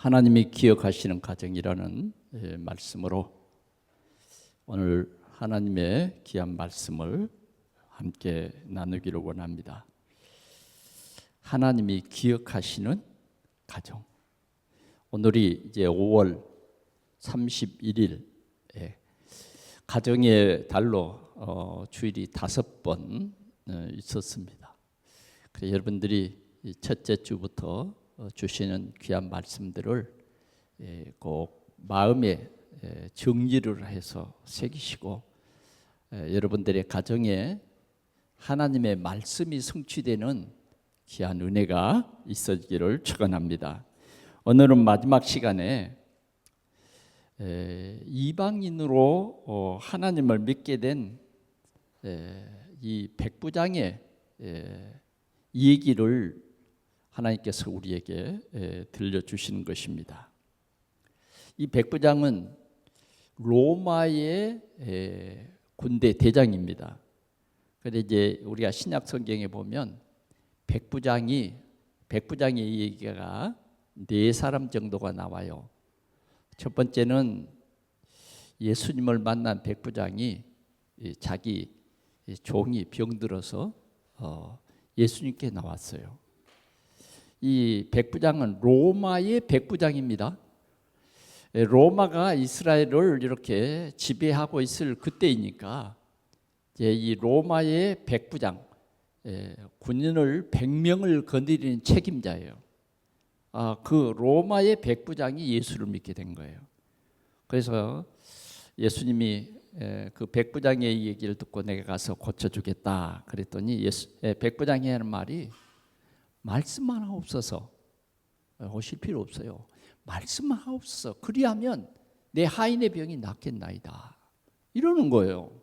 하나님이 기억하시는 가정이라는 말씀으로 오늘 하나님의 귀한 말씀을 함께 나누기를 원합니다. 하나님이 기억하시는 가정. 오늘이 이제 5월 31일 가정의 달로 주일이 5번 있었습니다. 그래서 여러분들이 첫째 주부터 주시는 귀한 말씀들을 꼭 마음에 정리를 해서 새기시고 여러분들의 가정에 하나님의 말씀이 성취되는 귀한 은혜가 있어지기를 축원합니다. 오늘은 마지막 시간에 이방인으로 하나님을 믿게 된 이 백부장의 얘기를 하나님께서 우리에게 들려주시는 것입니다. 이 백부장은 로마의 군대 대장입니다. 그런데 이제 우리가 신약 성경에 보면 백부장의 얘기가 4사람 정도가 나와요. 첫 번째는 예수님을 만난 백부장이 자기 종이 병들어서 예수님께 나왔어요. 이 백부장은 로마의 백부장입니다. 로마가 이스라엘을 이렇게 지배하고 있을 그때이니까 이 로마의 백부장, 군인을 100명을 거느리는 책임자예요. 그 로마의 백부장이 예수를 믿게 된 거예요. 그래서 예수님이 그 백부장의 얘기를 듣고 내가 가서 고쳐주겠다 그랬더니 백부장이 하는 말이 말씀만 하옵소서. 오실 필요 없어요. 말씀만 하옵소서. 그리하면 내 하인의 병이 낫겠나이다. 이러는 거예요.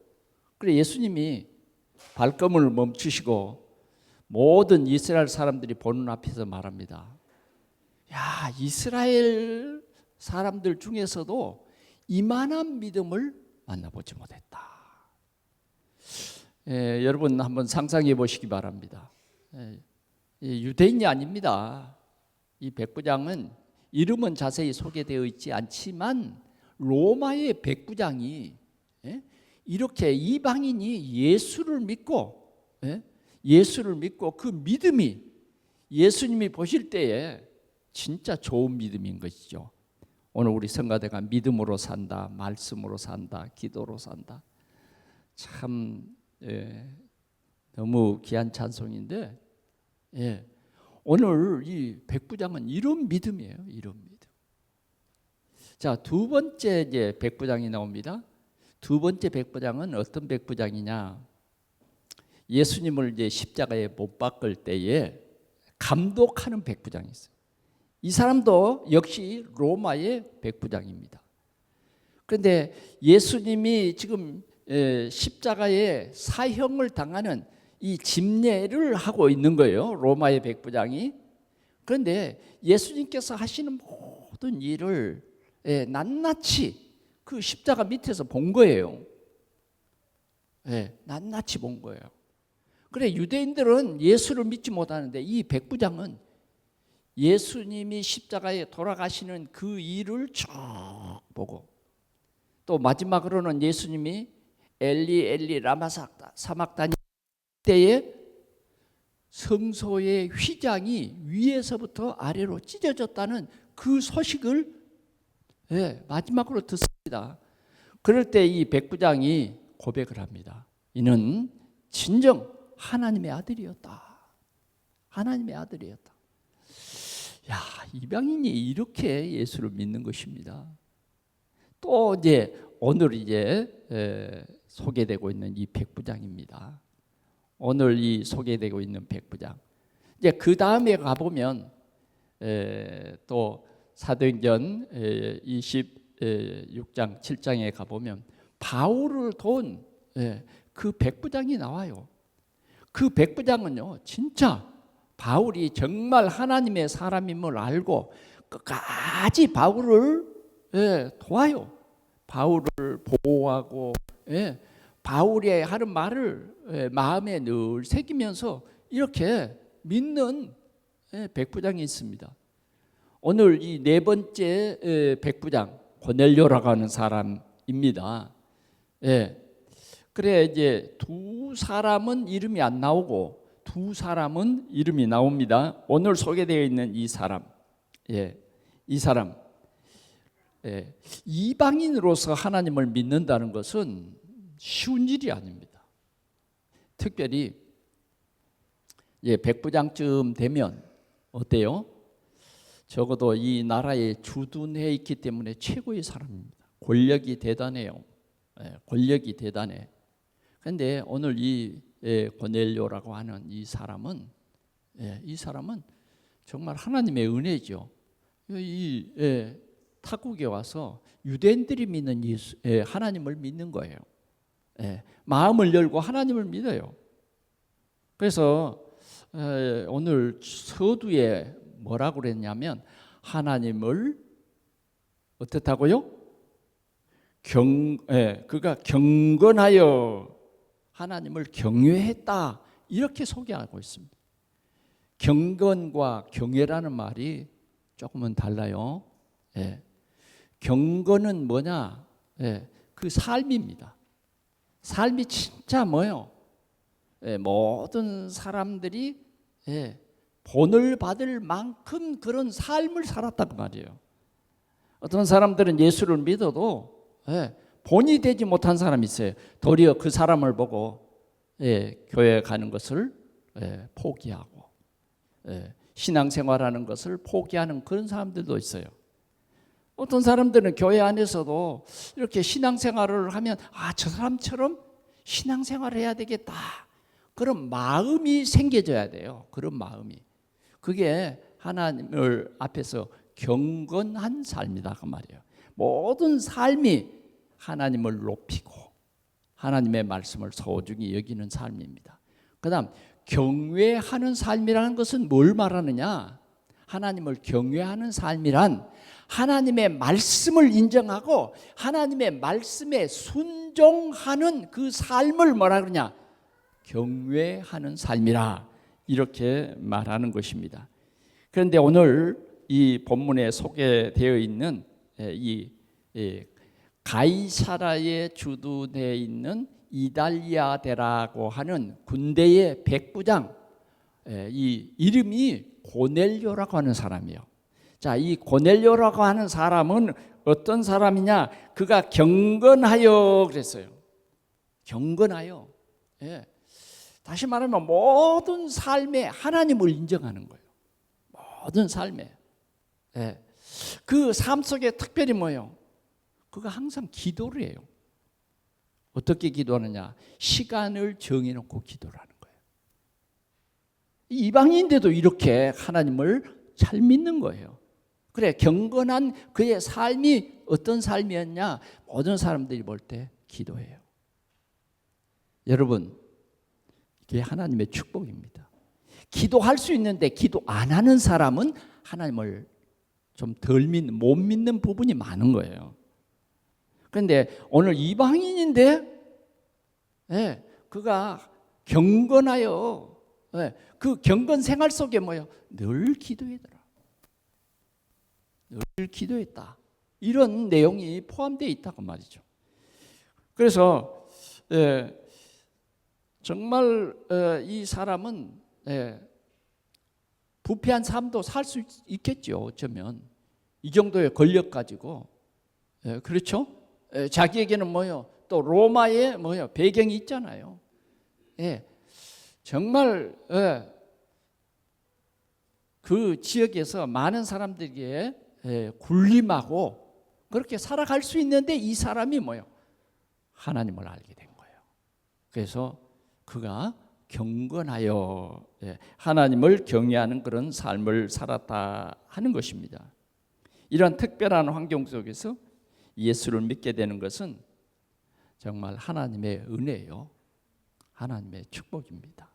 그래 예수님이 발걸음을 멈추시고 모든 이스라엘 사람들이 보는 앞에서 말합니다. 야, 이스라엘 사람들 중에서도 이만한 믿음을 만나보지 못했다. 여러분 한번 상상해 보시기 바랍니다. 유대인이 아닙니다. 이 백부장은 이름은 자세히 소개되어 있지 않지만 로마의 백부장이 이렇게 이방인이 예수를 믿고 그 믿음이 예수님이 보실 때에 진짜 좋은 믿음인 것이죠. 오늘 우리 성가대가 믿음으로 산다, 말씀으로 산다, 기도로 산다. 참 너무 귀한 찬송인데 오늘 이 백부장은 이런 믿음이에요. 이런 믿음. 자, 두 번째 이제 백부장이 나옵니다. 두 번째 백부장은 어떤 백부장이냐? 예수님을 이제 십자가에 못 박을 때에 감독하는 백부장이 있어요. 이 사람도 역시 로마의 백부장입니다. 그런데 예수님이 지금 십자가에 사형을 당하는 이 집례를 하고 있는 거예요. 로마의 백부장이. 그런데 예수님께서 하시는 모든 일을 낱낱이 그 십자가 밑에서 본 거예요. 낱낱이 본 거예요. 그래 유대인들은 예수를 믿지 못하는데 이 백부장은 예수님이 십자가에 돌아가시는 그 일을 쭉 보고 또 마지막으로는 예수님이 엘리 엘리 라마 사막다니 때에 성소의 휘장이 위에서부터 아래로 찢어졌다는 그 소식을 마지막으로 듣습니다. 그럴 때 이 백부장이 고백을 합니다. 이는 진정 하나님의 아들이었다. 하나님의 아들이었다. 야, 이방인이 이렇게 예수를 믿는 것입니다. 또 이제 오늘 이제 소개되고 있는 이 백부장입니다. 오늘 이 소개되고 있는 백부장. 이제 그 다음에 가보면 또 사도행전 26장 7장에 가보면 바울을 도운 그 백부장이 나와요. 그 백부장은요, 진짜 바울이 정말 하나님의 사람임을 알고 끝까지 바울을 도와요. 바울을 보호하고 바울이 하는 말을 마음에 늘 새기면서 이렇게 믿는 백부장이 있습니다. 오늘 이 네 번째 백부장 고넬료라고 하는 사람입니다. 예. 그래 이제 두 사람은 이름이 안 나오고 두 사람은 이름이 나옵니다. 오늘 소개되어 있는 이 사람, 이 사람, 이방인으로서 하나님을 믿는다는 것은 쉬운 일이 아닙니다. 특별히 백부장쯤 되면 어때요? 적어도 이 나라에 주둔해 있기 때문에 최고의 사람입니다. 권력이 대단해요. 권력이 대단해. 그런데 오늘 이 고넬료라고 하는 이 사람은 정말 하나님의 은혜죠. 이 타국에 와서 유대인들이 믿는 예수, 하나님을 믿는 거예요. 마음을 열고 하나님을 믿어요. 그래서 오늘 서두에 뭐라고 그랬냐면 하나님을 어떻다고요? 그가 경건하여 하나님을 경외했다 이렇게 소개하고 있습니다. 경건과 경외라는 말이 조금은 달라요. 경건은 뭐냐? 그 삶입니다. 삶이 진짜 뭐요? 모든 사람들이 본을 받을 만큼 그런 삶을 살았단 말이에요. 어떤 사람들은 예수를 믿어도 본이 되지 못한 사람이 있어요. 도리어 그 사람을 보고 교회에 가는 것을 포기하고 신앙생활하는 것을 포기하는 그런 사람들도 있어요. 어떤 사람들은 교회 안에서도 이렇게 신앙생활을 하면 저 사람처럼 신앙생활을 해야 되겠다. 그런 마음이 생겨져야 돼요. 그런 마음이. 그게 하나님을 앞에서 경건한 삶이다 그 말이에요. 모든 삶이 하나님을 높이고 하나님의 말씀을 소중히 여기는 삶입니다. 그다음 경외하는 삶이라는 것은 뭘 말하느냐? 하나님을 경외하는 삶이란 하나님의 말씀을 인정하고 하나님의 말씀에 순종하는 그 삶을 뭐라 그러냐? 경외하는 삶이라 이렇게 말하는 것입니다. 그런데 오늘 이 본문에 소개되어 있는 이 가이사라에 주둔해 있는 이달리아데라고 하는 군대의 백부장, 이 이름이 고넬료라고 하는 사람이에요. 자, 이 고넬료라고 하는 사람은 어떤 사람이냐? 그가 경건하여 그랬어요. 경건하여. 다시 말하면 모든 삶에 하나님을 인정하는 거예요. 모든 삶에. 그 삶 속에 특별히 뭐예요? 그가 항상 기도를 해요. 어떻게 기도하느냐? 시간을 정해놓고 기도를 하는 거예요. 이방인인데도 이렇게 하나님을 잘 믿는 거예요. 그래, 경건한 그의 삶이 어떤 삶이었냐? 모든 사람들이 볼 때 기도해요. 여러분, 이게 하나님의 축복입니다. 기도할 수 있는데 기도 안 하는 사람은 하나님을 좀 덜 믿는, 못 믿는 부분이 많은 거예요. 그런데 오늘 이방인인데 그가 경건하여 그 경건 생활 속에 뭐예요? 늘 기도하더라. 늘 기도했다. 이런 내용이 포함되어 있다고 말이죠. 그래서 정말 이 사람은 부패한 삶도 살 수 있겠죠. 어쩌면 이 정도의 권력 가지고 그렇죠? 자기에게는 뭐요? 또 로마의 뭐요? 배경이 있잖아요. 정말 그 지역에서 많은 사람들에게 군림하고 그렇게 살아갈 수 있는데 이 사람이 뭐요? 하나님을 알게 된 거예요. 그래서 그가 경건하여 하나님을 경외하는 그런 삶을 살았다 하는 것입니다. 이런 특별한 환경 속에서 예수를 믿게 되는 것은 정말 하나님의 은혜예요. 하나님의 축복입니다.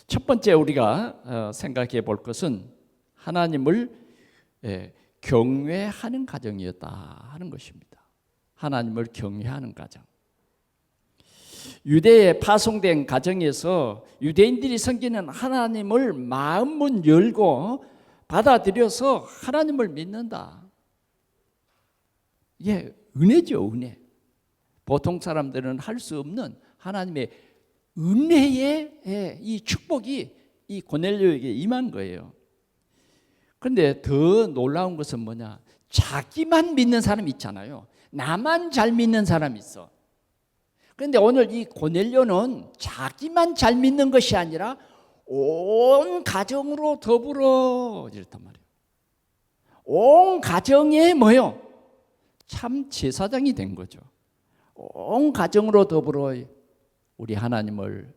첫 번째 우리가 생각해 볼 것은 하나님을 경외하는 가정이었다 하는 것입니다. 하나님을 경외하는 가정. 유대에 파송된 가정에서 유대인들이 섬기는 하나님을 마음문 열고 받아들여서 하나님을 믿는다. 이게 은혜죠, 은혜. 보통 사람들은 할 수 없는 하나님의 은혜의 이 축복이 이 고넬료에게 임한 거예요. 그런데 더 놀라운 것은 뭐냐? 자기만 믿는 사람 있잖아요. 나만 잘 믿는 사람이 있어. 그런데 오늘 이 고넬료는 자기만 잘 믿는 것이 아니라 온 가정으로 더불어 이랬단 말이에요. 온 가정에 뭐요? 참 제사장이 된 거죠. 온 가정으로 더불어 우리 하나님을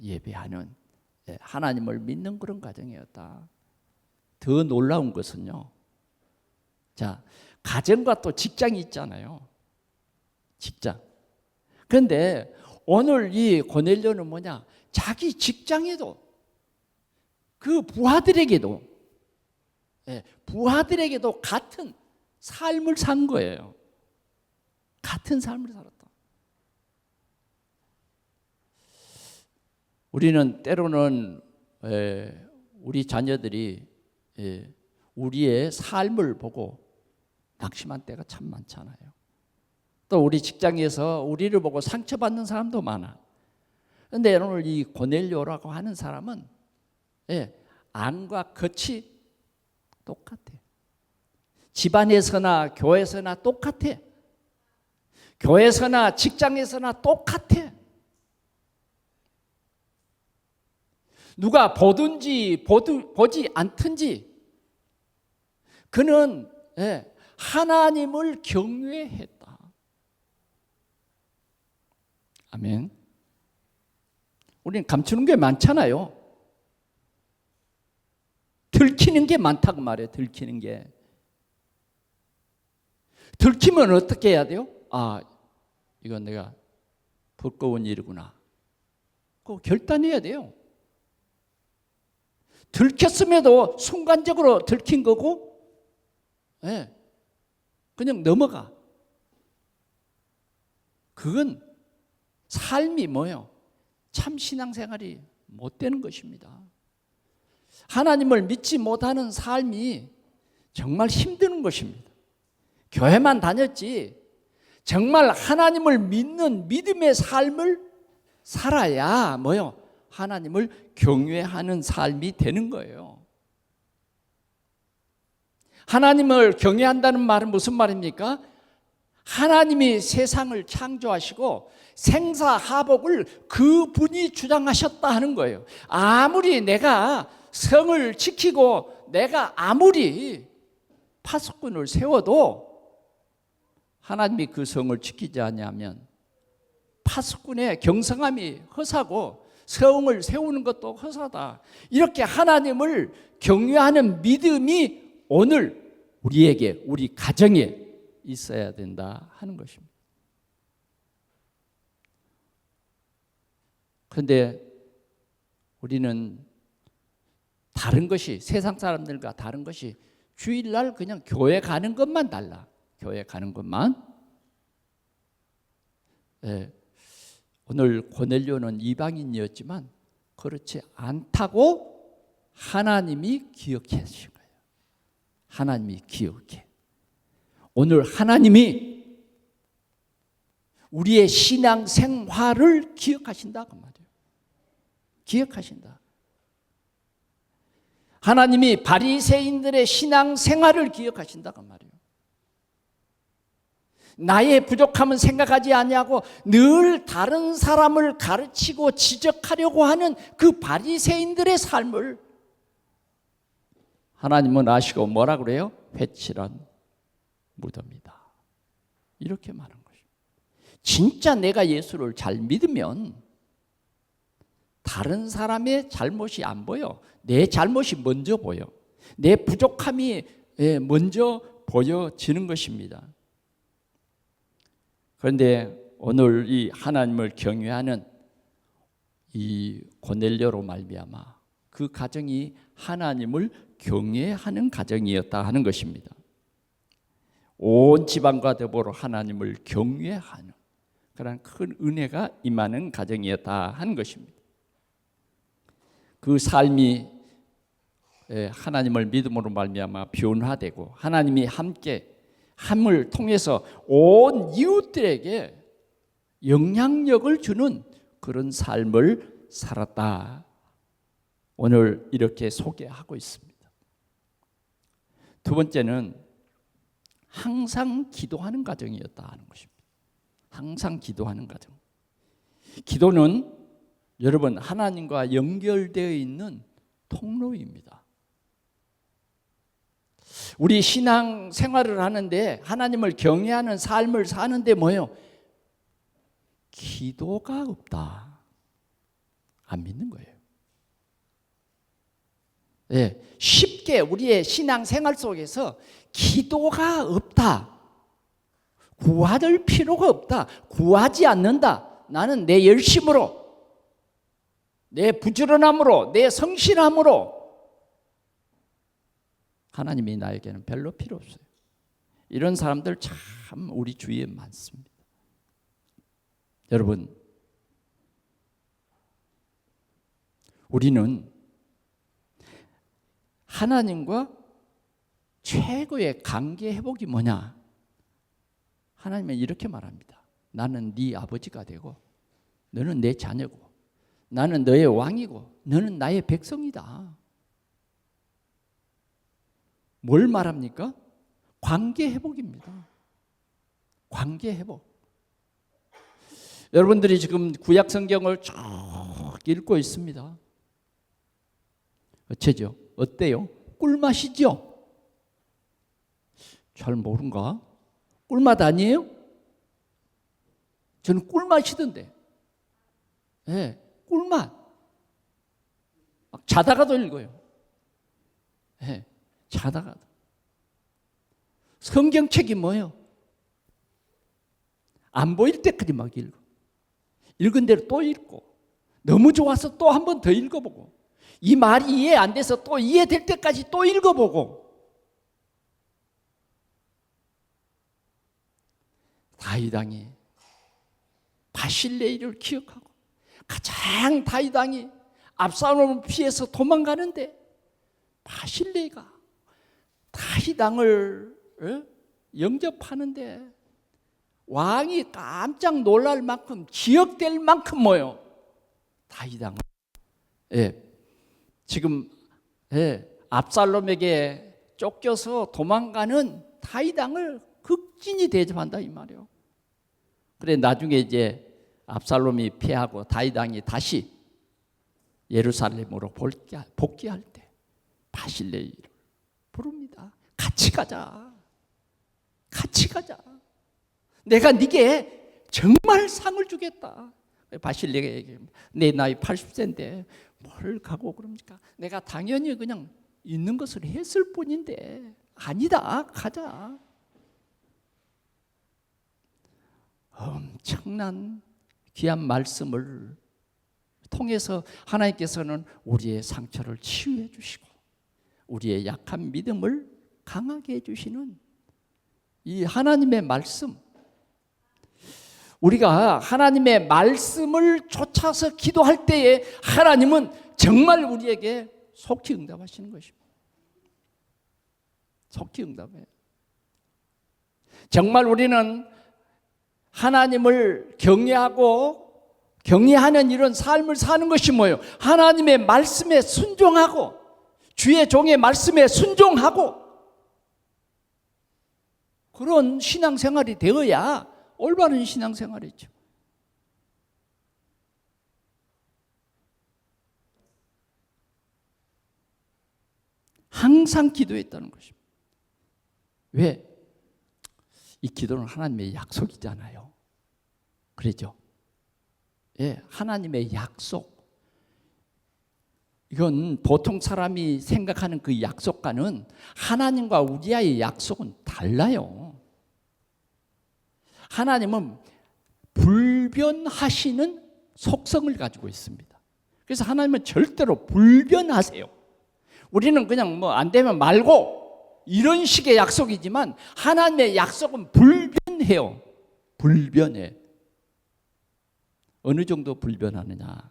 예배하는, 하나님을 믿는 그런 가정이었다. 더 놀라운 것은요, 자, 가정과 또 직장이 있잖아요. 직장. 그런데 오늘 이 고넬료는 뭐냐? 자기 직장에도 그 부하들에게도 같은 삶을 산 거예요. 같은 삶을 살았다. 우리는 때로는 우리 자녀들이 우리의 삶을 보고 낙심한 때가 참 많잖아요. 또 우리 직장에서 우리를 보고 상처받는 사람도 많아. 그런데 오늘 이 고넬료라고 하는 사람은 안과 겉이 똑같아. 집안에서나 교회에서나 똑같아. 교회에서나 직장에서나 똑같아. 누가 보든지 보지 않든지 그는 하나님을 경외했다. 아멘. 우리는 감추는 게 많잖아요. 들키는 게 많다고 말해요. 들키는 게. 들키면 어떻게 해야 돼요? 아, 이건 내가 부끄러운 일이구나. 그거 결단해야 돼요. 들켰음에도 순간적으로 들킨 거고, 그냥 넘어가. 그건 삶이 뭐예요? 참 신앙생활이 못 되는 것입니다. 하나님을 믿지 못하는 삶이 정말 힘든 것입니다. 교회만 다녔지 정말 하나님을 믿는 믿음의 삶을 살아야 뭐요? 하나님을 경외하는 삶이 되는 거예요. 하나님을 경외한다는 말은 무슨 말입니까? 하나님이 세상을 창조하시고 생사하복을 그분이 주장하셨다 하는 거예요. 아무리 내가 성을 지키고 내가 아무리 파수꾼을 세워도 하나님이 그 성을 지키지 않으면 파수꾼의 경성함이 허사고 성을 세우는 것도 허사다. 이렇게 하나님을 경외하는 믿음이 오늘 우리에게, 우리 가정에 있어야 된다 하는 것입니다. 그런데 우리는 다른 것이, 세상 사람들과 다른 것이 주일날 그냥 교회 가는 것만 달라. 교회 가는 것만. 오늘 고넬료는 이방인이었지만 그렇지 않다고 하나님이 기억해 주신 거예요. 하나님이 기억해. 오늘 하나님이 우리의 신앙 생활을 기억하신다 그 말이에요. 기억하신다. 하나님이 바리새인들의 신앙 생활을 기억하신다 그 말이에요. 나의 부족함은 생각하지 아니하고 늘 다른 사람을 가르치고 지적하려고 하는 그 바리새인들의 삶을 하나님은 아시고 뭐라 그래요? 회칠한 무덤이다. 이렇게 말한 것입니다. 진짜 내가 예수를 잘 믿으면 다른 사람의 잘못이 안 보여. 내 잘못이 먼저 보여. 내 부족함이 먼저 보여지는 것입니다. 그런데 오늘 이 하나님을 경외하는 이 고넬료로 말미암아 그 가정이 하나님을 경외하는 가정이었다 하는 것입니다. 온 집안과 더불어 하나님을 경외하는 그런 큰 은혜가 임하는 가정이었다 하는 것입니다. 그 삶이 하나님을 믿음으로 말미암아 변화되고 하나님이 함께 함을 통해서 온 이웃들에게 영향력을 주는 그런 삶을 살았다. 오늘 이렇게 소개하고 있습니다. 두 번째는 항상 기도하는 가정이었다 하는 것입니다. 항상 기도하는 가정. 기도는 여러분 하나님과 연결되어 있는 통로입니다. 우리 신앙 생활을 하는데 하나님을 경외하는 삶을 사는데 뭐예요? 기도가 없다. 안 믿는 거예요. 네, 쉽게 우리의 신앙 생활 속에서 기도가 없다. 구할 필요가 없다. 구하지 않는다. 나는 내 열심으로, 내 부지런함으로, 내 성실함으로 하나님이 나에게는 별로 필요 없어요. 이런 사람들 참 우리 주위에 많습니다. 여러분, 우리는 하나님과 최고의 관계 회복이 뭐냐? 하나님은 이렇게 말합니다. 나는 네 아버지가 되고 너는 내 자녀고 나는 너의 왕이고 너는 나의 백성이다. 뭘 말합니까? 관계 회복입니다. 관계 회복. 여러분들이 지금 구약 성경을 쭉 읽고 있습니다. 어째죠? 어때요? 꿀맛이죠? 잘 모른가? 꿀맛 아니에요? 저는 꿀맛이던데. 네, 꿀맛. 막 자다가도 읽어요. 네, 자다가도. 성경책이 뭐예요? 안 보일 때까지 막 읽어. 읽은 대로 또 읽고 너무 좋아서 또 한 번 더 읽어보고 이 말이 이해 안 돼서 또 이해될 때까지 또 읽어보고 다윗 왕이 바실레이를 기억하고 가장 다윗 왕이 압살롬을 피해서 도망가는데 바실레이가 다윗 왕을 영접하는데 왕이 깜짝 놀랄 만큼 기억될 만큼 뭐요? 다윗 왕. 지금 압살롬에게 쫓겨서 도망가는 다윗 왕을 극진히 대접한다 이 말이에요. 그래 나중에 이제 압살롬이 패하고 다윗 왕이 다시 예루살렘으로 복귀할 때 바실레이를 부릅니다. 같이 가자. 같이 가자. 내가 네게 정말 상을 주겠다. 바실레가 얘기합니다. 내 나이 80세인데 뭘 가고 그럽니까? 내가 당연히 그냥 있는 것을 했을 뿐인데 아니다. 가자. 엄청난 귀한 말씀을 통해서 하나님께서는 우리의 상처를 치유해 주시고 우리의 약한 믿음을 강하게 해주시는 이 하나님의 말씀, 우리가 하나님의 말씀을 쫓아서 기도할 때에 하나님은 정말 우리에게 속히 응답하시는 것입니다. 속히 응답해요. 정말 우리는 하나님을 경외하는 이런 삶을 사는 것이 뭐예요? 하나님의 말씀에 순종하고 주의 종의 말씀에 순종하고 그런 신앙생활이 되어야 올바른 신앙생활이죠. 항상 기도했다는 것입니다. 왜? 이 기도는 하나님의 약속이잖아요. 그러죠? 예, 하나님의 약속. 이건 보통 사람이 생각하는 그 약속과는 하나님과 우리와의 약속은 달라요. 하나님은 불변하시는 속성을 가지고 있습니다. 그래서 하나님은 절대로 불변하세요. 우리는 그냥 뭐 안 되면 말고 이런 식의 약속이지만 하나님의 약속은 불변해요. 불변해. 어느 정도 불변하느냐?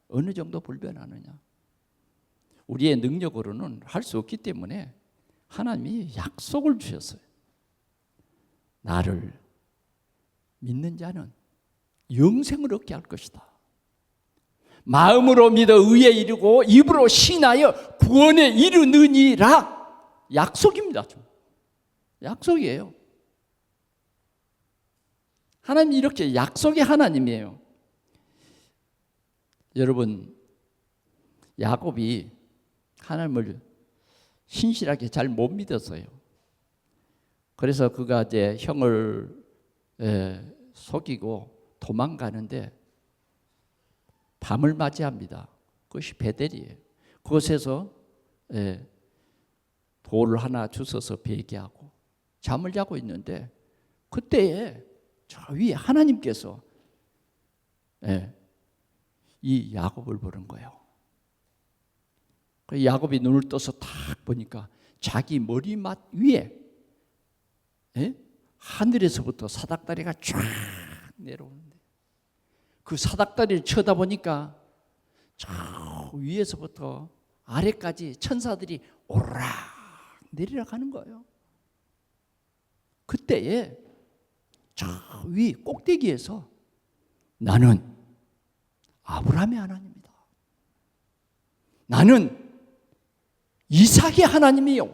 어느 정도 불변하느냐? 우리의 능력으로는 할 수 없기 때문에 하나님이 약속을 주셨어요. 나를 믿는 자는 영생을 얻게 할 것이다. 마음으로 믿어 의에 이르고 입으로 신하여 구원에 이르느니라. 약속입니다. 약속이에요. 하나님이 이렇게 약속의 하나님이에요. 여러분, 야곱이 하나님을 신실하게 잘 못 믿었어요. 그래서 그가 이제 형을 속이고 도망가는데 밤을 맞이합니다. 그것이 베델이에요. 그곳에서 돌을 하나 주워서 베개하고 잠을 자고 있는데 그때에 저 위에 하나님께서 이 야곱을 보는 거예요. 야곱이 눈을 떠서 딱 보니까 자기 머리맡 위에 하늘에서부터 사닥다리가 쫙 내려오는데 그 사닥다리를 쳐다보니까 저 위에서부터 아래까지 천사들이 오르락 내리락 하는 거예요. 그때에 저 위 꼭대기에서 나는 아브라함의 하나님이다. 나는 이삭의 하나님이요.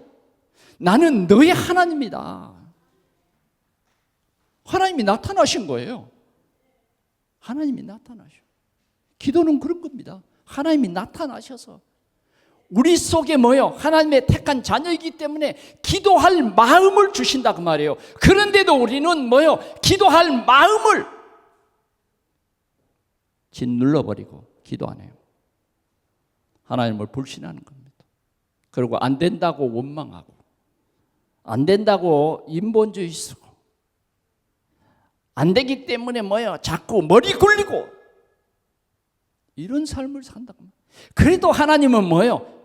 나는 너의 하나님이다. 하나님이 나타나신 거예요. 하나님이 나타나셔. 기도는 그런 겁니다. 하나님이 나타나셔서 우리 속에 뭐요? 하나님의 택한 자녀이기 때문에 기도할 마음을 주신다 그 말이에요. 그런데도 우리는 뭐요? 기도할 마음을 짓눌러버리고 기도 안 해요. 하나님을 불신하는 겁니다. 그리고 안 된다고 원망하고 안 된다고 인본주의 쓰고 안 되기 때문에 뭐요? 자꾸 머리 굴리고 이런 삶을 산다고. 그래도 하나님은 뭐요?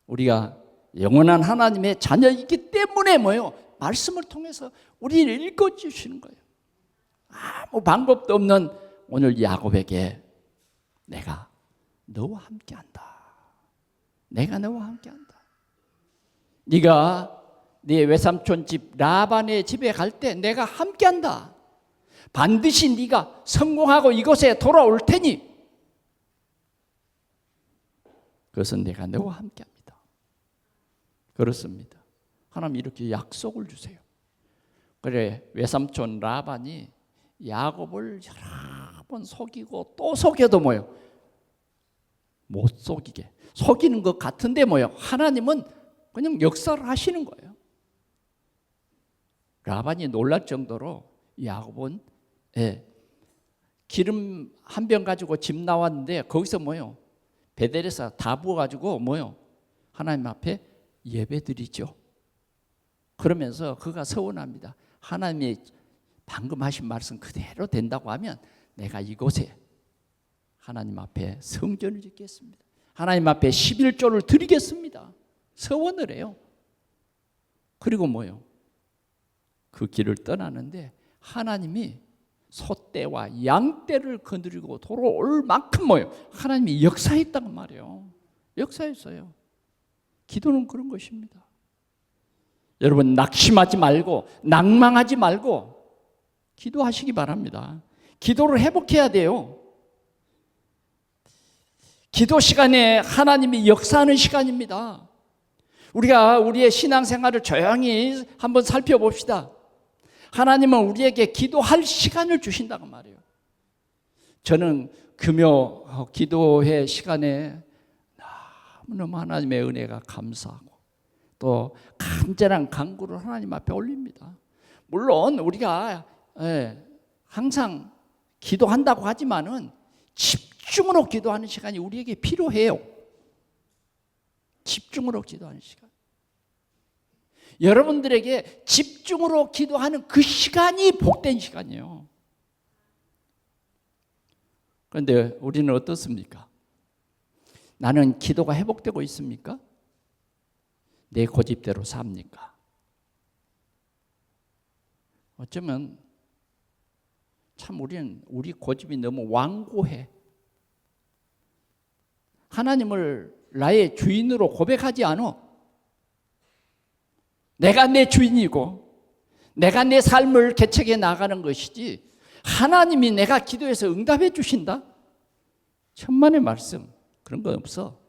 우리가 영원한 하나님의 자녀이기 때문에 뭐요? 말씀을 통해서 우리를 읽어주시는 거예요. 아무 방법도 없는 오늘 야곱에게 내가 너와 함께한다. 내가 너와 함께한다. 네가 네 외삼촌 집 라반의 집에 갈 때 내가 함께한다. 반드시 네가 성공하고 이곳에 돌아올 테니 그것은 내가 너와 함께합니다. 그렇습니다. 하나님 이렇게 약속을 주세요. 그래 외삼촌 라반이 야곱을 여러 번 속이고 또 속여도 뭐요? 못 속이게. 속이는 것 같은데 뭐요? 하나님은 그냥 역사를 하시는 거예요. 라반이 놀랄 정도로 야곱은 기름 한 병 가지고 집 나왔는데 거기서 뭐요? 베델에서 다 부어가지고 뭐요? 하나님 앞에 예배드리죠. 그러면서 그가 서원합니다. 하나님이 방금 하신 말씀 그대로 된다고 하면 내가 이곳에 하나님 앞에 성전을 짓겠습니다. 하나님 앞에 11조를 드리겠습니다. 서원을 해요. 그리고 뭐요? 그 길을 떠나는데 하나님이 소떼와 양떼를 거느리고 돌아올 만큼 뭐요? 하나님이 역사했단 말이에요. 역사했어요. 기도는 그런 것입니다. 여러분 낙심하지 말고 낭망하지 말고 기도하시기 바랍니다. 기도를 회복해야 돼요. 기도 시간에 하나님이 역사하는 시간입니다. 우리가 우리의 신앙생활을 조용히 한번 살펴봅시다. 하나님은 우리에게 기도할 시간을 주신다고 말이에요. 저는 금요 기도회 시간에 너무너무 하나님의 은혜가 감사하고 또 간절한 간구를 하나님 앞에 올립니다. 물론 우리가 항상 기도한다고 하지만은 집중으로 기도하는 시간이 우리에게 필요해요. 집중으로 기도하는 시간. 여러분들에게 집중으로 기도하는 그 시간이 복된 시간이에요. 그런데 우리는 어떻습니까? 나는 기도가 회복되고 있습니까? 내 고집대로 삽니까? 어쩌면 참 우리 고집이 너무 완고해. 하나님을 나의 주인으로 고백하지 않아. 내가 내 주인이고 내가 내 삶을 개척해 나가는 것이지 하나님이 내가 기도해서 응답해 주신다? 천만의 말씀. 그런 거 없어.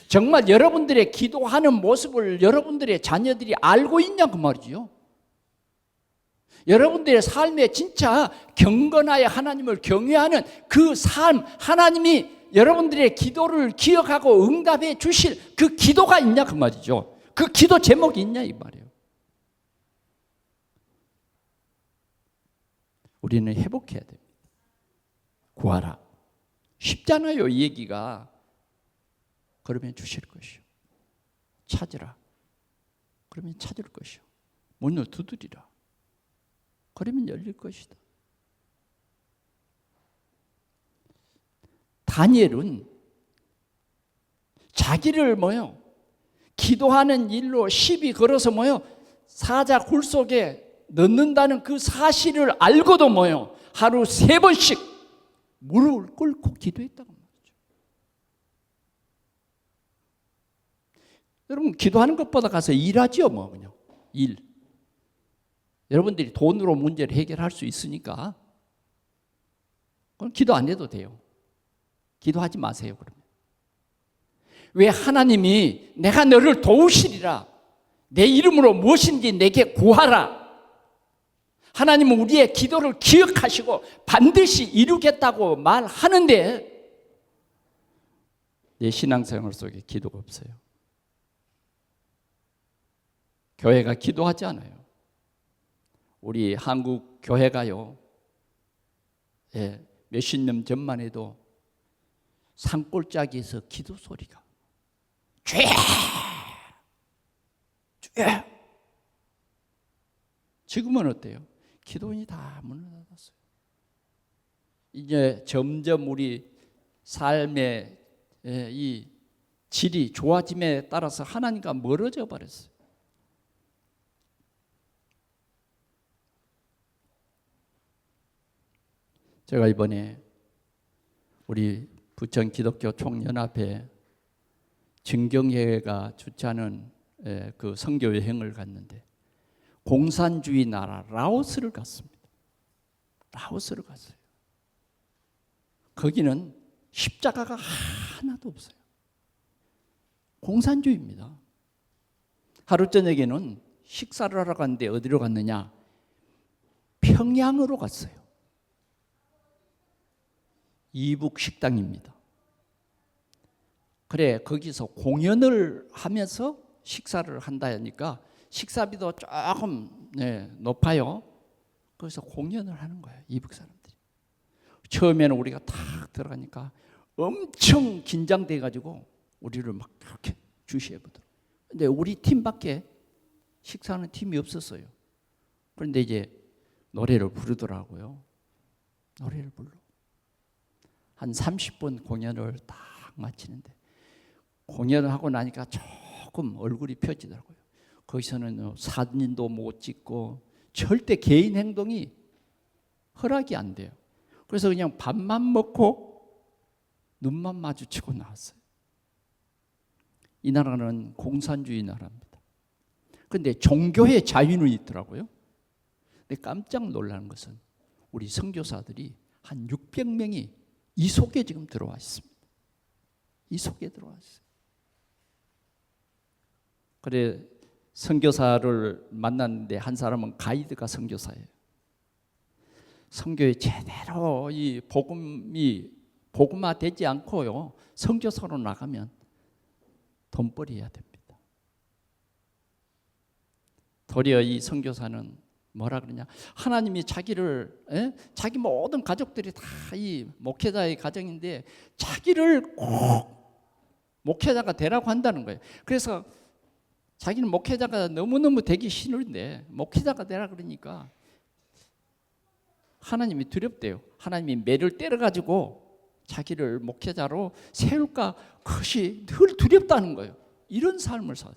정말 여러분들의 기도하는 모습을 여러분들의 자녀들이 알고 있냐 그 말이죠. 여러분들의 삶에 진짜 경건하여 하나님을 경외하는 그 삶, 하나님이 여러분들의 기도를 기억하고 응답해 주실 그 기도가 있냐 그 말이죠. 그 기도 제목이 있냐 이 말이에요. 우리는 회복해야 됩니다. 구하라. 쉽잖아요 이 얘기가. 그러면 주실 것이요. 찾으라. 그러면 찾을 것이요. 문을 두드리라. 그러면 열릴 것이다. 다니엘은 자기를 기도하는 일로 시비 걸어서 사자 굴 속에 넣는다는 그 사실을 알고도 하루 3번씩 무릎을 꿇고 기도했다고 말이죠. 여러분 기도하는 것보다 가서 일하지요 그냥 일. 여러분들이 돈으로 문제를 해결할 수 있으니까 그럼 기도 안 해도 돼요. 기도하지 마세요 그러면. 왜 하나님이 내가 너를 도우시리라. 내 이름으로 무엇인지 내게 구하라. 하나님은 우리의 기도를 기억하시고 반드시 이루겠다고 말하는데 내 신앙생활 속에 기도가 없어요. 교회가 기도하지 않아요. 우리 한국 교회가요. 몇십 년 전만 해도 산골짜기에서 기도 소리가 죄! 지금은 어때요? 기도원이 다 문을 닫았어요. 이제 점점 우리 삶의 이 질이 좋아짐에 따라서 하나님과 멀어져 버렸어요. 제가 이번에 우리 부천 기독교 총연합회 증경회가 주최하는 그 선교 여행을 갔는데 공산주의 나라 라오스를 갔습니다. 라오스를 갔어요. 거기는 십자가가 하나도 없어요. 공산주의입니다. 하루 저녁에는 식사를 하러 갔는데 어디로 갔느냐? 평양으로 갔어요. 이북 식당입니다. 그래 거기서 공연을 하면서 식사를 한다 하니까 식사비도 조금 높아요. 그래서 공연을 하는 거예요. 이북 사람들이. 처음에는 우리가 탁 들어가니까 엄청 긴장돼 가지고 우리를 막 그렇게 주시해 보더라고요. 근데 우리 팀밖에 식사하는 팀이 없었어요. 그런데 이제 노래를 부르더라고요. 노래를 불러. 한 30분 공연을 딱 마치는데 공연을 하고 나니까 조금 얼굴이 펴지더라고요. 거기서는 사진도 못 찍고 절대 개인 행동이 허락이 안 돼요. 그래서 그냥 밥만 먹고 눈만 마주치고 나왔어요. 이 나라는 공산주의 나라입니다. 그런데 종교의 자유는 있더라고요. 근데 깜짝 놀라는 것은 우리 선교사들이 한 600명이 이 속에 지금 들어와 있습니다. 이 속에 들어와 있어요. 그래 선교사를 만났는데 한 사람은 가이드가 선교사예요. 선교에 제대로 이 복음화되지 않고요. 선교사로 나가면 돈벌이 해야 됩니다. 도리어 이 선교사는 뭐라 그러냐? 하나님이 자기를 자기 모든 가족들이 다 이 목회자의 가정인데 자기를 꼭 목회자가 되라고 한다는 거예요. 그래서 자기는 목회자가 너무너무 되기 싫은데 목회자가 되라 그러니까 하나님이 두렵대요. 하나님이 매를 때려가지고 자기를 목회자로 세울까 그것이 늘 두렵다는 거예요. 이런 삶을 살아요.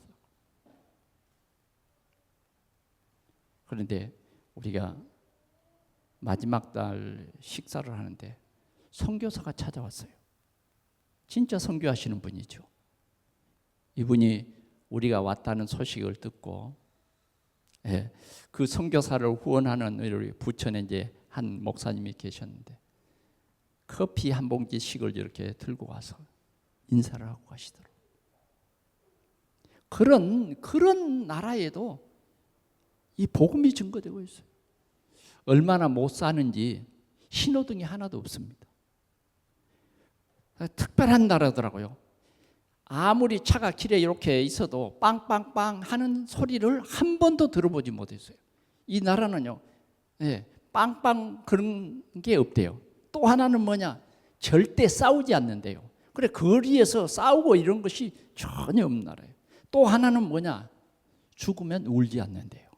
그런데 우리가 마지막 날 식사를 하는데 선교사가 찾아왔어요. 진짜 선교하시는 분이죠. 이분이 우리가 왔다는 소식을 듣고 그 선교사를 후원하는 우리 부천에 이제 한 목사님이 계셨는데 커피 한 봉지씩을 이렇게 들고 와서 인사를 하고 가시더라고요. 그런 나라에도 이 복음이 증거되고 있어요. 얼마나 못 사는지 신호등이 하나도 없습니다. 특별한 나라더라고요. 아무리 차가 길에 이렇게 있어도 빵빵빵 하는 소리를 한 번도 들어보지 못했어요. 이 나라는요, 빵빵 그런 게 없대요. 또 하나는 뭐냐? 절대 싸우지 않는데요. 그래, 거리에서 싸우고 이런 것이 전혀 없는 나라예요. 또 하나는 뭐냐? 죽으면 울지 않는데요.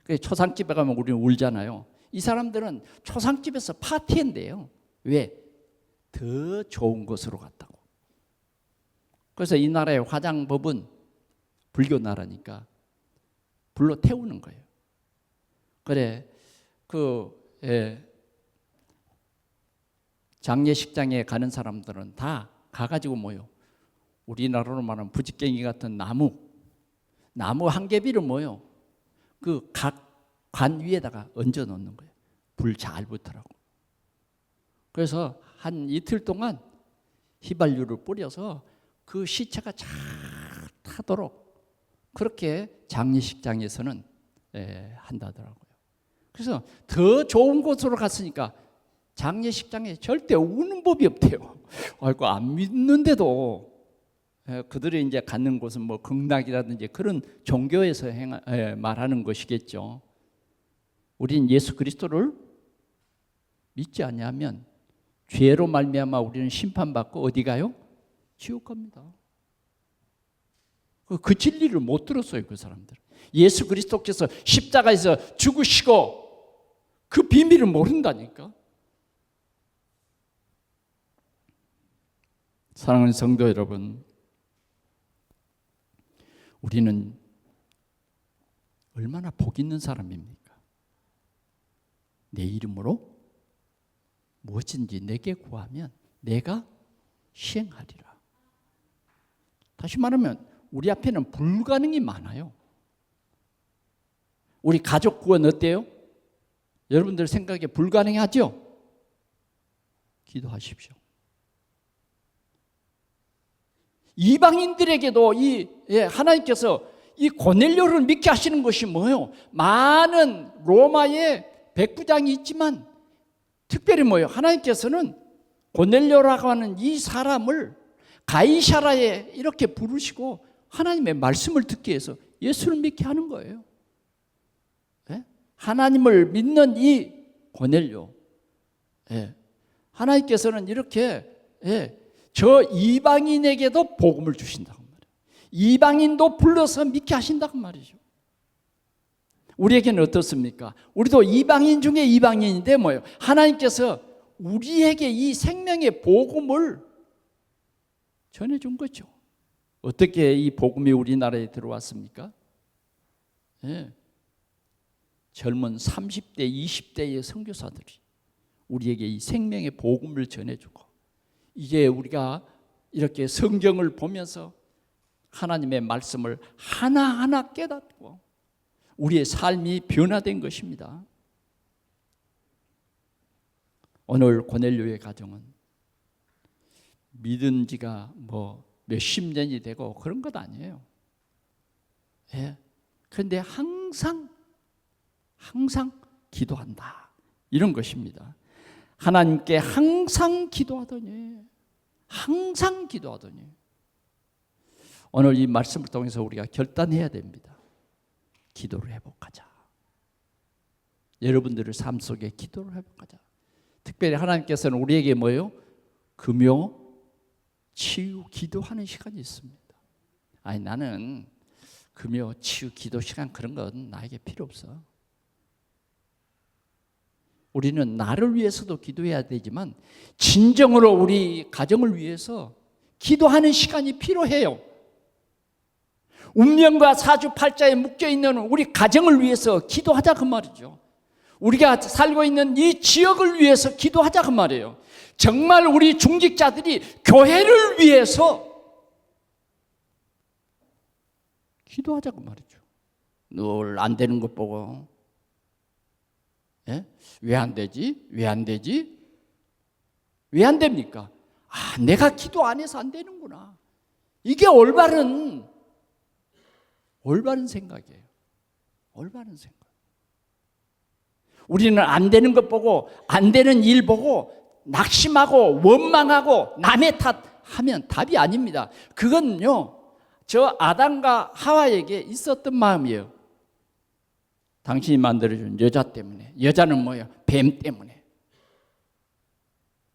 그래, 초상집에 가면 우리는 울잖아요. 이 사람들은 초상집에서 파티한대요. 왜? 더 좋은 곳으로 갔다고. 그래서 이 나라의 화장법은 불교 나라니까 불로 태우는 거예요. 그래, 장례식장에 가는 사람들은 다 가가지고 뭐요? 우리나라로 말하면 부직갱이 같은 나무 한 개비를 뭐요? 그 각 관 위에다가 얹어 놓는 거예요. 불 잘 붙으라고. 그래서 한 이틀 동안 휘발유를 뿌려서 그 시체가 잘 타도록 그렇게 장례식장에서는 한다더라고요. 그래서 더 좋은 곳으로 갔으니까 장례식장에 절대 우는 법이 없대요. 아이고, 안 믿는데도 그들이 이제 갖는 곳은 뭐 극락이라든지 그런 종교에서 말하는 것이겠죠. 우리는 예수 그리스도를 믿지 않냐면 죄로 말미암아 우리는 심판받고 어디 가요? 지옥 갑니다. 그 진리를 못 들었어요, 그 사람들. 예수 그리스도께서 십자가에서 죽으시고 그 비밀을 모른다니까. 사랑하는 성도 여러분, 우리는 얼마나 복 있는 사람입니까? 내 이름으로 무엇인지 내게 구하면 내가 시행하리라. 다시 말하면 우리 앞에는 불가능이 많아요. 우리 가족 구원 어때요? 여러분들 생각에 불가능하죠? 기도하십시오. 이방인들에게도 하나님께서 이 고넬료를 믿게 하시는 것이 뭐예요? 많은 로마의 백부장이 있지만 특별히 뭐예요? 하나님께서는 고넬료라고 하는 이 사람을 가이사라에 이렇게 부르시고 하나님의 말씀을 듣게 해서 예수를 믿게 하는 거예요. 하나님을 믿는 이 고넬료, 하나님께서는 이렇게 저 이방인에게도 복음을 주신다고 말이에요. 이방인도 불러서 믿게 하신다고 말이죠. 우리에게는 어떻습니까? 우리도 이방인 중에 이방인인데 뭐예요? 하나님께서 우리에게 이 생명의 복음을 전해준 거죠. 어떻게 이 복음이 우리나라에 들어왔습니까? 젊은 30대, 20대의 선교사들이 우리에게 이 생명의 복음을 전해주고 이제 우리가 이렇게 성경을 보면서 하나님의 말씀을 하나하나 깨닫고 우리의 삶이 변화된 것입니다. 오늘 고넬료의 가정은 믿은 지가 뭐 몇십 년이 되고 그런 것 아니에요. 그런데 항상 기도한다. 이런 것입니다. 하나님께 항상 기도하더니 오늘 이 말씀을 통해서 우리가 결단해야 됩니다. 기도를 회복하자. 여러분들의 삶 속에 기도를 회복하자. 특별히 하나님께서는 우리에게 뭐예요? 금요, 치유, 기도하는 시간이 있습니다. 아니, 나는 금요, 치유, 기도 시간 그런 건 나에게 필요 없어. 우리는 나를 위해서도 기도해야 되지만 진정으로 우리 가정을 위해서 기도하는 시간이 필요해요. 운명과 사주팔자에 묶여있는 우리 가정을 위해서 기도하자 그 말이죠. 우리가 살고 있는 이 지역을 위해서 기도하자 그 말이에요. 정말 우리 중직자들이 교회를 위해서 기도하자 그 말이죠. 늘 안 되는 것 보고 왜 안 되지? 왜 안 되지? 왜 안 됩니까? 내가 기도 안 해서 안 되는구나. 이게 올바른 생각이에요. 올바른 생각. 우리는 안 되는 것 보고, 안 되는 일 보고 낙심하고 원망하고 남의 탓하면 답이 아닙니다. 그건요, 저 아담과 하와에게 있었던 마음이에요. 당신이 만들어준 여자 때문에. 여자는 뭐예요? 뱀 때문에.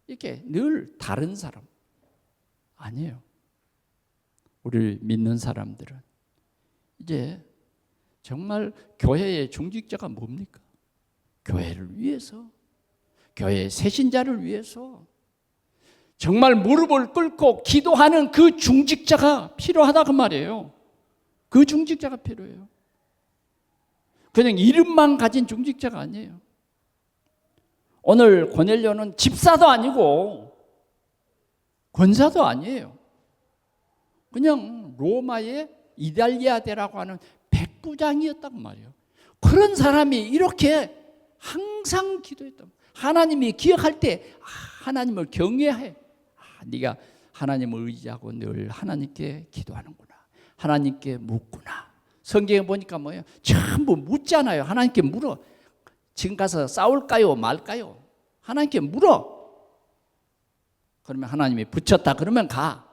이렇게 늘 다른 사람 아니에요. 우리 믿는 사람들은 이제 정말 교회의 중직자가 뭡니까? 교회를 위해서, 교회의 새신자를 위해서 정말 무릎을 꿇고 기도하는 그 중직자가 필요하다 그 말이에요. 그 중직자가 필요해요. 그냥 이름만 가진 중직자가 아니에요. 오늘 고넬료는 집사도 아니고 권사도 아니에요. 그냥 로마의 이달리아대라고 하는 백부장이었단 말이에요. 그런 사람이 이렇게 항상 기도했단 말이에요. 하나님이 기억할 때 하나님을 경외해. 네가 하나님을 의지하고 늘 하나님께 기도하는구나. 하나님께 묻구나. 성경에 보니까 뭐예요? 전부 묻잖아요. 하나님께 물어. 지금 가서 싸울까요? 말까요? 하나님께 물어. 그러면 하나님이 붙였다 그러면 가.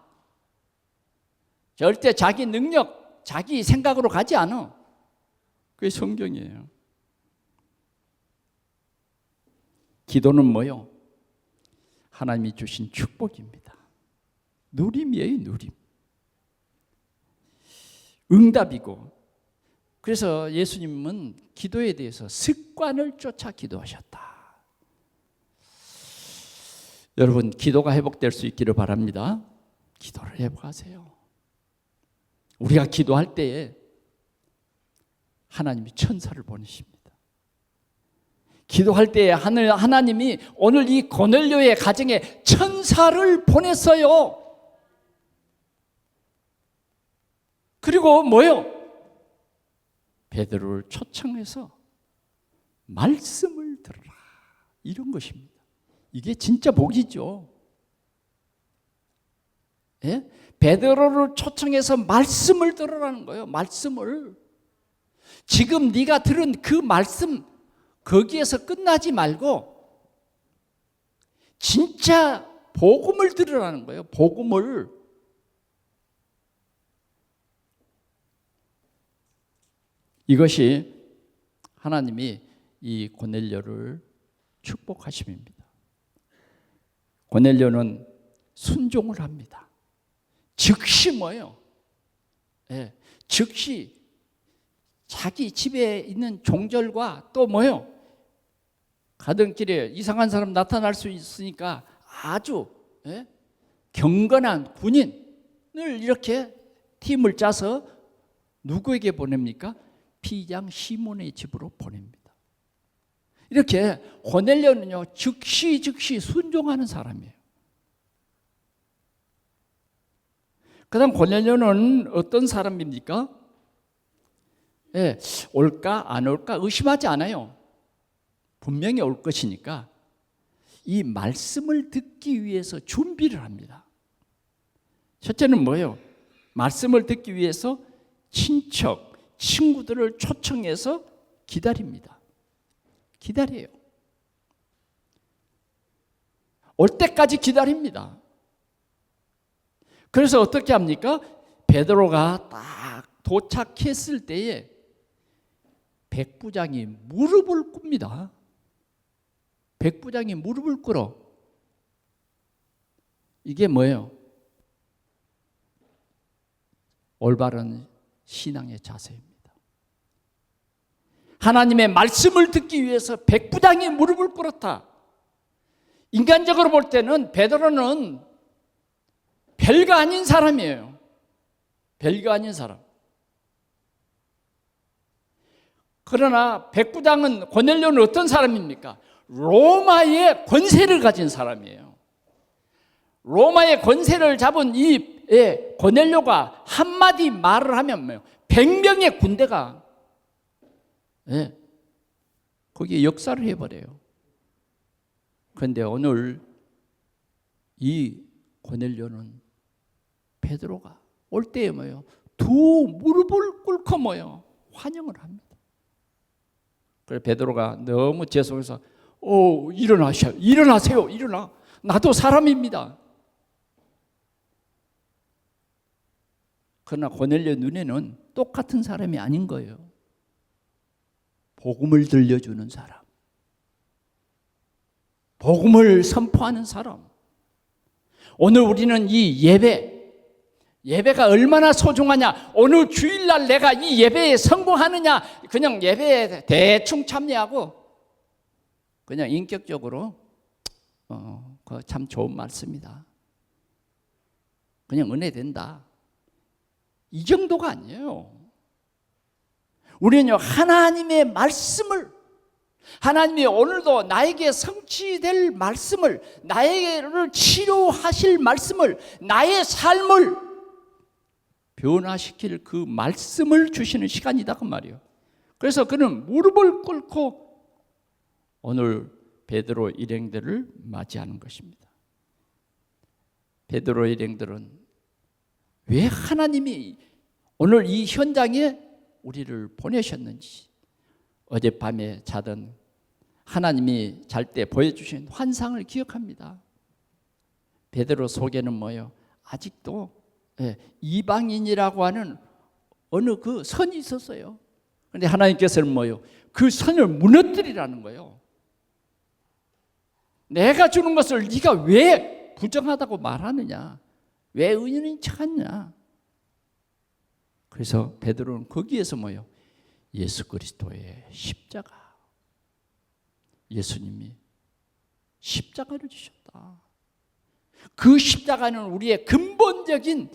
절대 자기 능력, 자기 생각으로 가지 않아. 그게 성경이에요. 기도는 뭐요? 하나님이 주신 축복입니다. 누림이에요, 누림. 응답이고. 그래서 예수님은 기도에 대해서 습관을 쫓아 기도하셨다. 여러분, 기도가 회복될 수 있기를 바랍니다. 기도를 회복하세요. 우리가 기도할 때에 하나님이 천사를 보내십니다. 기도할 때에 하나님이 오늘 이 고넬료의 가정에 천사를 보냈어요. 그리고 뭐요? 베드로를 초청해서 말씀을 들으라. 이런 것입니다. 이게 진짜 복이죠. 예? 베드로를 초청해서 말씀을 들으라는 거예요. 말씀을. 지금 네가 들은 그 말씀 거기에서 끝나지 말고 진짜 복음을 들으라는 거예요. 복음을. 이것이 하나님이 이 고넬료를 축복하심입니다. 고넬료는 순종을 합니다. 즉시 뭐예요? 예, 즉시 자기 집에 있는 종절과 또 뭐예요? 가던 길에 이상한 사람 나타날 수 있으니까 아주 경건한 군인을 이렇게 팀을 짜서 누구에게 보냅니까? 피장 시몬의 집으로 보냅니다. 이렇게 고넬료는요, 즉시 순종하는 사람이에요. 그 다음 고넬료는 어떤 사람입니까? 올까 안 올까 의심하지 않아요. 분명히 올 것이니까 이 말씀을 듣기 위해서 준비를 합니다. 첫째는 뭐예요? 말씀을 듣기 위해서 친척, 친구들을 초청해서 기다립니다. 기다려요. 올 때까지 기다립니다. 그래서 어떻게 합니까? 베드로가 딱 도착했을 때에 백부장이 무릎을 꿇습니다. 백부장이 무릎을 꿇어. 이게 뭐예요? 올바른 신앙의 자세입니다. 하나님의 말씀을 듣기 위해서 백부장이 무릎을 꿇었다. 인간적으로 볼 때는 베드로는 별거 아닌 사람이에요. 별거 아닌 사람. 그러나 백부장은 고넬료는 어떤 사람입니까? 로마의 권세를 가진 사람이에요. 로마의 권세를 잡은 이 고넬료가 한마디 말을 하면 뭐예요? 100명의 군대가 거기에 역사를 해버려요. 그런데 오늘 이 고넬료는 베드로가 올 때에 뭐예요? 두 무릎을 꿇고 뭐예요? 환영을 합니다. 그래서 베드로가 너무 죄송해서 일어나세요. 나도 사람입니다. 그러나 고넬료 눈에는 똑같은 사람이 아닌 거예요. 복음을 들려주는 사람, 복음을 선포하는 사람. 오늘 우리는 이 예배가 얼마나 소중하냐. 오늘 주일날 내가 이 예배에 성공하느냐, 그냥 예배에 대충 참여하고 그냥 인격적으로 그거 참 좋은 말씀이다, 그냥 은혜 된다, 이 정도가 아니에요. 우리는요, 하나님의 말씀을, 하나님이 오늘도 나에게 성취될 말씀을, 나를 치료하실 말씀을, 나의 삶을 변화시킬 그 말씀을 주시는 시간이다 그 말이에요. 그래서 그는 무릎을 꿇고 오늘 베드로 일행들을 맞이하는 것입니다. 베드로 일행들은 왜 하나님이 오늘 이 현장에 우리를 보내셨는지, 어젯밤에 자던 하나님이 잘 때 보여주신 환상을 기억합니다. 베드로 속에는 뭐예요? 아직도 이방인이라고 하는 어느 그 선이 있었어요. 그런데 하나님께서는 뭐예요? 그 선을 무너뜨리라는 거예요. 내가 주는 것을 네가 왜 부정하다고 말하느냐, 왜 의인인 척하느냐. 그래서 베드로는 거기에서 뭐예요? 예수 그리스도의 십자가, 예수님이 십자가를 주셨다. 그 십자가는 우리의 근본적인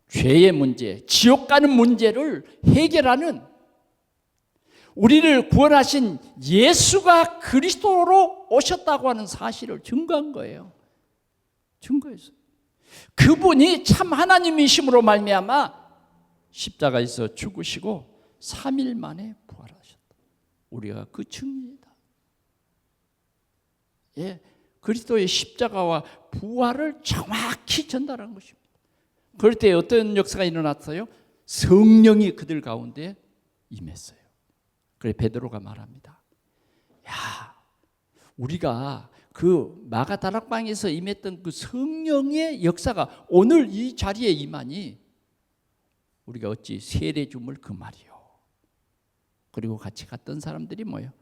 죄의 문제, 지옥 가는 문제를 해결하는, 우리를 구원하신 예수가 그리스도로 오셨다고 하는 사실을 증거한 거예요. 증거했어요. 그분이 참 하나님이심으로 말미암아 십자가에서 죽으시고 3일 만에 부활하셨다. 우리가 그 증인이다. 그리스도의 십자가와 부활을 정확히 전달한 것입니다. 그럴 때 어떤 역사가 일어났어요? 성령이 그들 가운데 임했어요. 그래 베드로가 말합니다. 야, 우리가 그 마가다락방에서 임했던 그 성령의 역사가 오늘 이 자리에 임하니 우리가 어찌 세례 줌을 그 말이요. 그리고 같이 갔던 사람들이 뭐예요?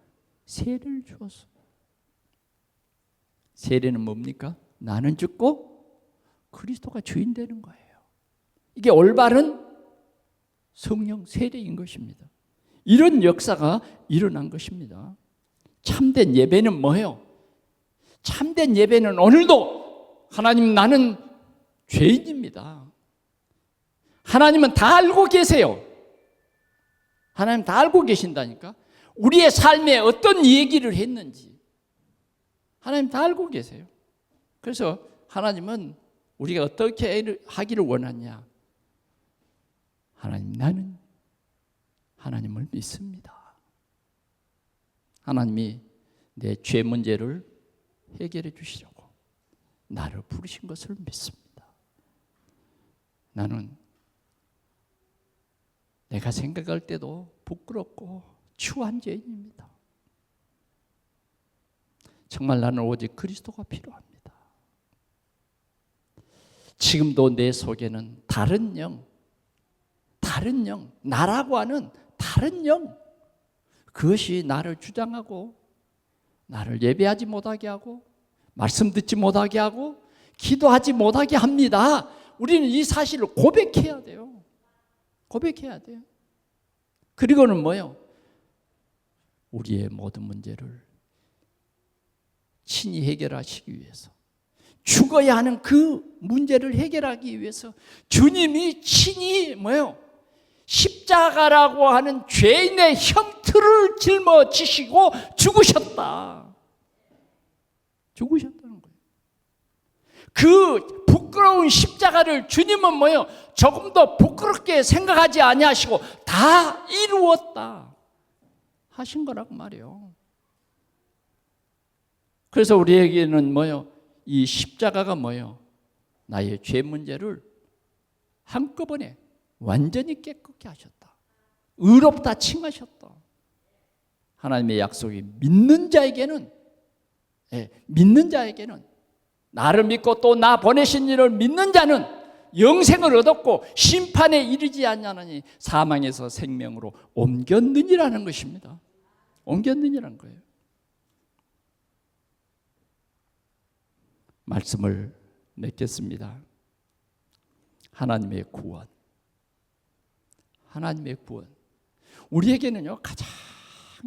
세례를 주었어. 세례는 뭡니까? 나는 죽고 그리스도가 주인 되는 거예요. 이게 올바른 성령 세례인 것입니다. 이런 역사가 일어난 것입니다. 참된 예배는 뭐예요? 참된 예배는 오늘도 하나님, 나는 죄인입니다. 하나님은 다 알고 계세요. 하나님 다 알고 계신다니까. 우리의 삶에 어떤 얘기를 했는지 하나님 다 알고 계세요. 그래서 하나님은 우리가 어떻게 하기를 원하냐? 하나님, 나는 하나님을 믿습니다. 하나님이 내 죄 문제를 해결해 주시려고 나를 부르신 것을 믿습니다. 나는 내가 생각할 때도 부끄럽고 추한 죄인입니다. 정말 나는 오직 그리스도가 필요합니다. 지금도 내 속에는 다른 영, 나라고 하는 다른 영, 그것이 나를 주장하고 나를 예배하지 못하게 하고 말씀 듣지 못하게 하고 기도하지 못하게 합니다. 우리는 이 사실을 고백해야 돼요. 고백해야 돼요. 그리고는 뭐예요? 우리의 모든 문제를 친히 해결하시기 위해서, 죽어야 하는 그 문제를 해결하기 위해서 주님이 친히 뭐예요? 십자가라고 하는 죄인의 형틀을 짊어지시고 죽으셨다. 죽으셨다는 거예요. 그 부끄러운 십자가를 주님은 뭐예요? 조금 더 부끄럽게 생각하지 아니하시고 다 이루었다 하신 거라고 말이에요. 그래서 우리에게는 뭐예요? 이 십자가가 뭐예요? 나의 죄 문제를 한꺼번에 완전히 깨끗게 하셨다. 의롭다 칭하셨다. 하나님의 약속이 믿는 자에게는 나를 믿고 또 나 보내신 이를 믿는 자는 영생을 얻었고 심판에 이르지 않냐니 사망에서 생명으로 옮겼느니라는 것입니다. 옮겼느니라는 거예요. 말씀을 맺겠습니다. 하나님의 구원. 하나님의 구원. 우리에게는요, 가장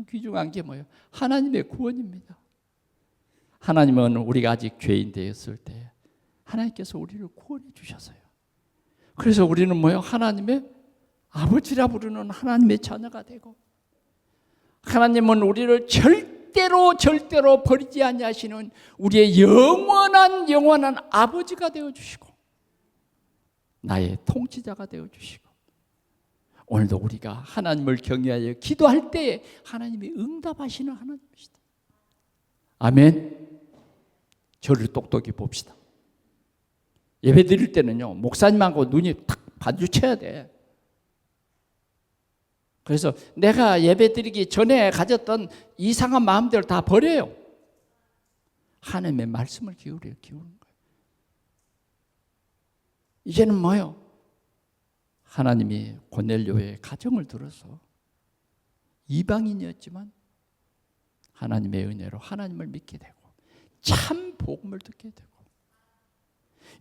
귀중한 게 뭐예요? 하나님의 구원입니다. 하나님은 우리가 아직 죄인 되었을 때 하나님께서 우리를 구원해 주셨어요. 그래서 우리는 뭐예요? 하나님의 아버지라 부르는 하나님의 자녀가 되고, 하나님은 우리를 절대로 버리지 아니하시는 우리의 영원한 아버지가 되어 주시고 나의 통치자가 되어 주시고, 오늘도 우리가 하나님을 경외하여 기도할 때에 하나님이 응답하시는 하나님이시다. 아멘. 저를 똑똑히 봅시다. 예배 드릴 때는요, 목사님하고 눈이 탁 마주쳐야 돼. 그래서 내가 예배 드리기 전에 가졌던 이상한 마음들을 다 버려요. 하나님의 말씀을 기울이는 거예요. 이제는 뭐요? 하나님이 고넬료의 가정을 들어서 이방인이었지만 하나님의 은혜로 하나님을 믿게 되고 참 복음을 듣게 되고,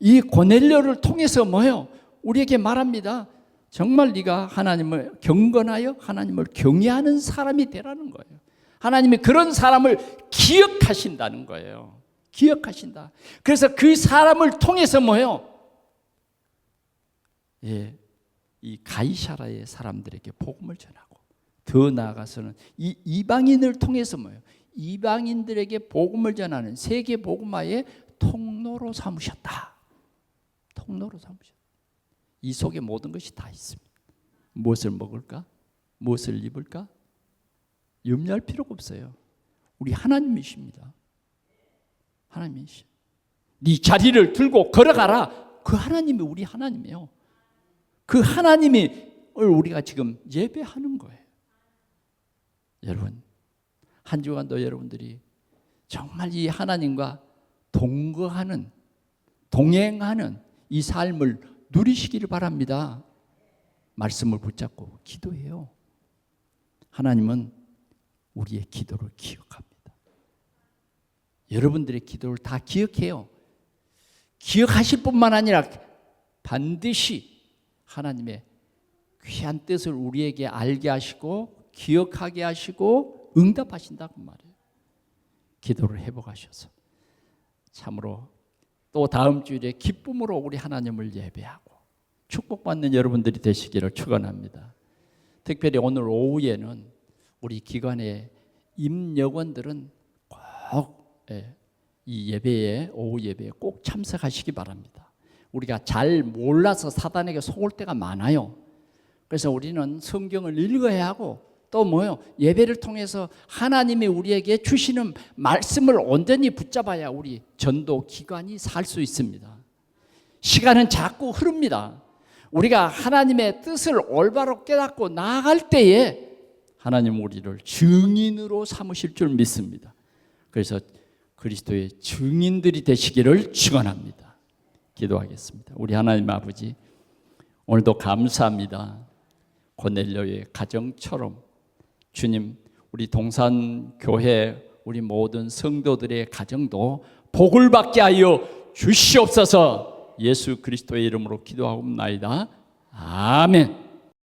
이 고넬료를 통해서 뭐요? 우리에게 말합니다. 정말 네가 하나님을 경건하여 하나님을 경외하는 사람이 되라는 거예요. 하나님이 그런 사람을 기억하신다는 거예요. 기억하신다. 그래서 그 사람을 통해서 뭐요? 이 가이사라의 사람들에게 복음을 전하고, 더 나아가서는 이 이방인을 통해서 뭐예요? 이방인들에게 복음을 전하는 세계 복음화의 통로로 삼으셨다. 통로로 삼으셨다. 이 속에 모든 것이 다 있습니다. 무엇을 먹을까? 무엇을 입을까? 염려할 필요가 없어요. 우리 하나님이십니다. 하나님이시. 네 자리를 들고 걸어가라. 그 하나님이 우리 하나님이에요. 그 하나님을 우리가 지금 예배하는 거예요. 여러분, 한 주간도 여러분들이 정말 이 하나님과 동행하는 이 삶을 누리시기를 바랍니다. 말씀을 붙잡고 기도해요. 하나님은 우리의 기도를 기억합니다. 여러분들의 기도를 다 기억해요. 기억하실 뿐만 아니라 반드시 하나님의 귀한 뜻을 우리에게 알게 하시고 기억하게 하시고 응답하신다고 말해요. 기도를 회복하셔서 참으로 또 다음 주일에 기쁨으로 우리 하나님을 예배하고 축복받는 여러분들이 되시기를 축원합니다. 특별히 오늘 오후에는 우리 기관의 임역원들은 꼭 이 예배에, 오후 예배에 꼭 참석하시기 바랍니다. 우리가 잘 몰라서 사단에게 속을 때가 많아요. 그래서 우리는 성경을 읽어야 하고 또 뭐요? 예배를 통해서 하나님이 우리에게 주시는 말씀을 온전히 붙잡아야 우리 전도 기관이 살 수 있습니다. 시간은 자꾸 흐릅니다. 우리가 하나님의 뜻을 올바로 깨닫고 나아갈 때에 하나님 우리를 증인으로 삼으실 줄 믿습니다. 그래서 그리스도의 증인들이 되시기를 축원합니다. 기도하겠습니다. 우리 하나님 아버지, 오늘도 감사합니다. 고넬료의 가정처럼 주님, 우리 동산교회 우리 모든 성도들의 가정도 복을 받게 하여 주시옵소서. 예수 그리스도의 이름으로 기도하옵나이다. 아멘.